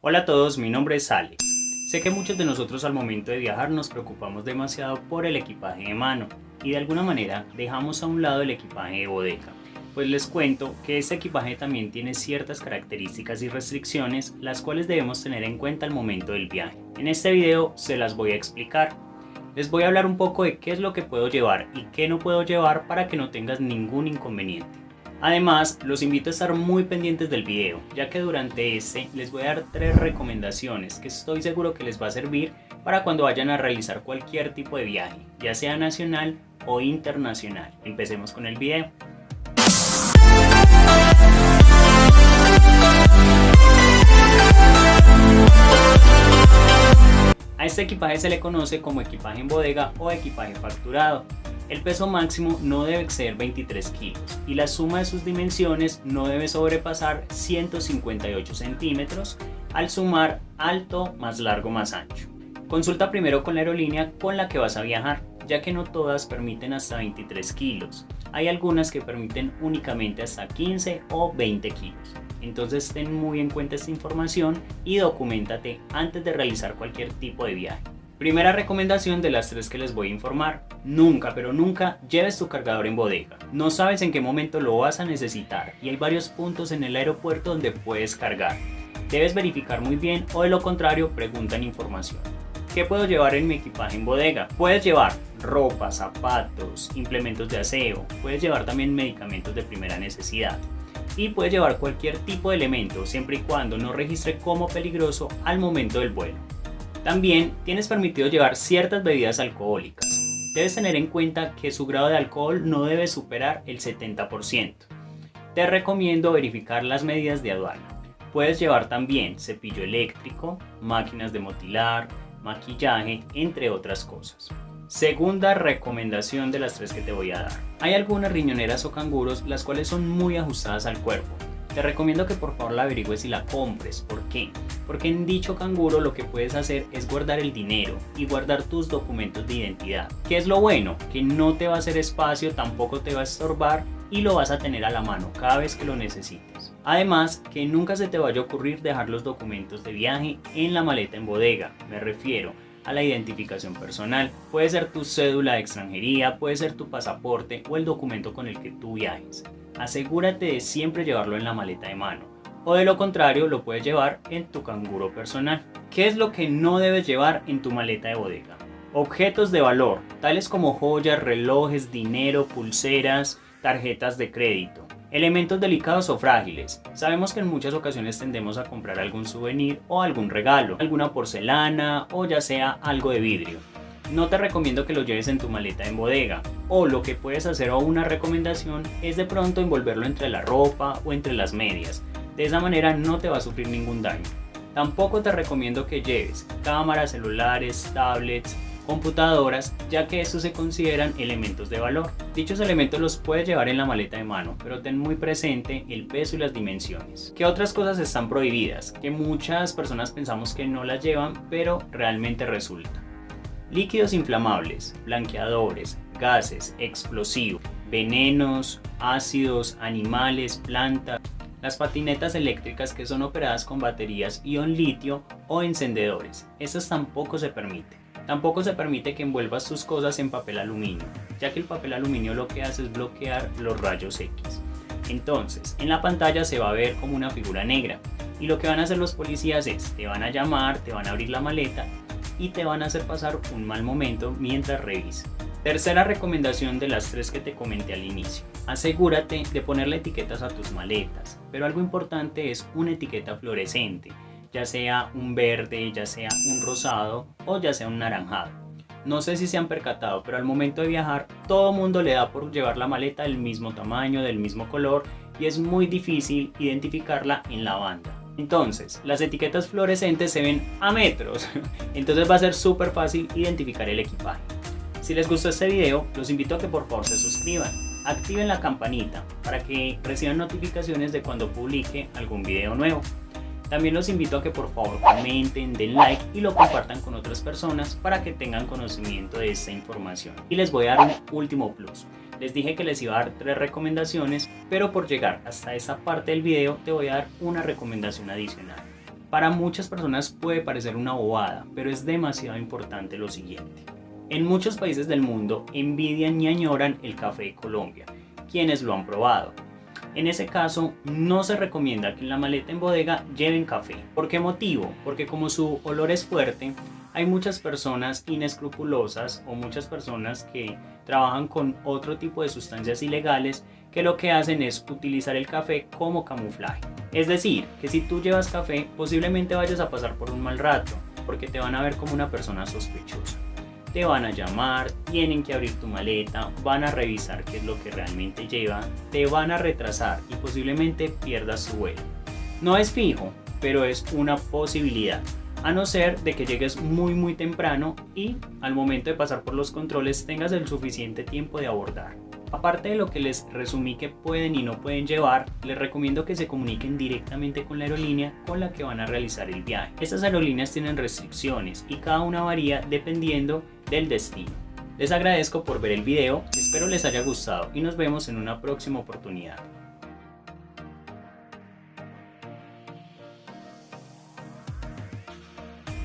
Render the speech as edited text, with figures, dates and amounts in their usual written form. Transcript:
Hola a todos, mi nombre es Alex. Sé que muchos de nosotros al momento de viajar nos preocupamos demasiado por el equipaje de mano y de alguna manera dejamos a un lado el equipaje de bodega. Pues les cuento que este equipaje también tiene ciertas características y restricciones las cuales debemos tener en cuenta al momento del viaje. En este video se las voy a explicar. Les voy a hablar un poco de qué es lo que puedo llevar y qué no puedo llevar para que no tengas ningún inconveniente. Además, los invito a estar muy pendientes del video, ya que durante este les voy a dar 3 recomendaciones que estoy seguro que les va a servir para cuando vayan a realizar cualquier tipo de viaje, ya sea nacional o internacional. Empecemos con el video. A este equipaje se le conoce como equipaje en bodega o equipaje facturado. El peso máximo no debe exceder 23 kilos y la suma de sus dimensiones no debe sobrepasar 158 centímetros al sumar alto más largo más ancho. Consulta primero con la aerolínea con la que vas a viajar, ya que no todas permiten hasta 23 kilos. Hay algunas que permiten únicamente hasta 15 o 20 kilos. Entonces ten muy en cuenta esta información y documéntate antes de realizar cualquier tipo de viaje. Primera recomendación de las 3 que les voy a informar: nunca, pero nunca lleves tu cargador en bodega. No sabes en qué momento lo vas a necesitar y hay varios puntos en el aeropuerto donde puedes cargar. Debes verificar muy bien o de lo contrario preguntan información. ¿Qué puedo llevar en mi equipaje en bodega? Puedes llevar ropa, zapatos, implementos de aseo, puedes llevar también medicamentos de primera necesidad. Y puedes llevar cualquier tipo de elemento siempre y cuando no registre como peligroso al momento del vuelo. También tienes permitido llevar ciertas bebidas alcohólicas. Debes tener en cuenta que su grado de alcohol no debe superar el 70%. Te recomiendo verificar las medidas de aduana. Puedes llevar también cepillo eléctrico, máquinas de motilar, maquillaje, entre otras cosas. Segunda recomendación de las 3 que te voy a dar. Hay algunas riñoneras o canguros las cuales son muy ajustadas al cuerpo. Te recomiendo que por favor la averigües y la compres. ¿Por qué? Porque en dicho canguro lo que puedes hacer es guardar el dinero y guardar tus documentos de identidad. ¿Qué es lo bueno? Que no te va a hacer espacio, tampoco te va a estorbar y lo vas a tener a la mano cada vez que lo necesites. Además, que nunca se te vaya a ocurrir dejar los documentos de viaje en la maleta en bodega. Me refiero a la identificación personal. Puede ser tu cédula de extranjería, puede ser tu pasaporte o el documento con el que tú viajes. Asegúrate de siempre llevarlo en la maleta de mano, o de lo contrario lo puedes llevar en tu canguro personal. ¿Qué es lo que no debes llevar en tu maleta de bodega? Objetos de valor, tales como joyas, relojes, dinero, pulseras, tarjetas de crédito. Elementos delicados o frágiles. Sabemos que en muchas ocasiones tendemos a comprar algún souvenir o algún regalo, alguna porcelana o ya sea algo de vidrio. No te recomiendo que lo lleves en tu maleta en bodega, o lo que puedes hacer o una recomendación es de pronto envolverlo entre la ropa o entre las medias. De esa manera no te va a sufrir ningún daño. Tampoco te recomiendo que lleves cámaras, celulares, tablets, computadoras, ya que estos se consideran elementos de valor. Dichos elementos los puedes llevar en la maleta de mano, pero ten muy presente el peso y las dimensiones. ¿Qué otras cosas están prohibidas? Que muchas personas pensamos que no las llevan, pero realmente resulta. Líquidos inflamables, blanqueadores, gases, explosivos, venenos, ácidos, animales, plantas. Las patinetas eléctricas que son operadas con baterías ion litio o encendedores. Estas tampoco se permite. Tampoco se permite que envuelvas tus cosas en papel aluminio, ya que el papel aluminio lo que hace es bloquear los rayos X. Entonces, en la pantalla se va a ver como una figura negra y lo que van a hacer los policías es, te van a llamar, te van a abrir la maleta y te van a hacer pasar un mal momento mientras revisan. Tercera recomendación de las 3 que te comenté al inicio. Asegúrate de ponerle etiquetas a tus maletas, pero algo importante es una etiqueta fluorescente, ya sea un verde, ya sea un rosado o ya sea un naranjado. No sé si se han percatado, pero al momento de viajar todo mundo le da por llevar la maleta del mismo tamaño, del mismo color y es muy difícil identificarla en la banda. Entonces, las etiquetas fluorescentes se ven a metros, entonces va a ser súper fácil identificar el equipaje. Si les gustó este video, los invito a que por favor se suscriban, activen la campanita para que reciban notificaciones de cuando publique algún video nuevo. También los invito a que por favor comenten, den like y lo compartan con otras personas para que tengan conocimiento de esta información. Y les voy a dar un último plus. Les dije que les iba a dar 3 recomendaciones, pero por llegar hasta esta parte del video te voy a dar una recomendación adicional. Para muchas personas puede parecer una bobada, pero es demasiado importante lo siguiente. En muchos países del mundo envidian y añoran el café de Colombia, quienes lo han probado. En ese caso, no se recomienda que en la maleta en bodega lleven café. ¿Por qué motivo? Porque como su olor es fuerte, hay muchas personas inescrupulosas o muchas personas que trabajan con otro tipo de sustancias ilegales que lo que hacen es utilizar el café como camuflaje. Es decir, que si tú llevas café, posiblemente vayas a pasar por un mal rato, porque te van a ver como una persona sospechosa. Te van a llamar, tienen que abrir tu maleta, van a revisar qué es lo que realmente lleva, te van a retrasar y posiblemente pierdas tu vuelo. No es fijo, pero es una posibilidad, a no ser de que llegues muy temprano y al momento de pasar por los controles tengas el suficiente tiempo de abordar. Aparte de lo que les resumí que pueden y no pueden llevar, les recomiendo que se comuniquen directamente con la aerolínea con la que van a realizar el viaje. Estas aerolíneas tienen restricciones y cada una varía dependiendo del destino. Les agradezco por ver el video, espero les haya gustado y nos vemos en una próxima oportunidad.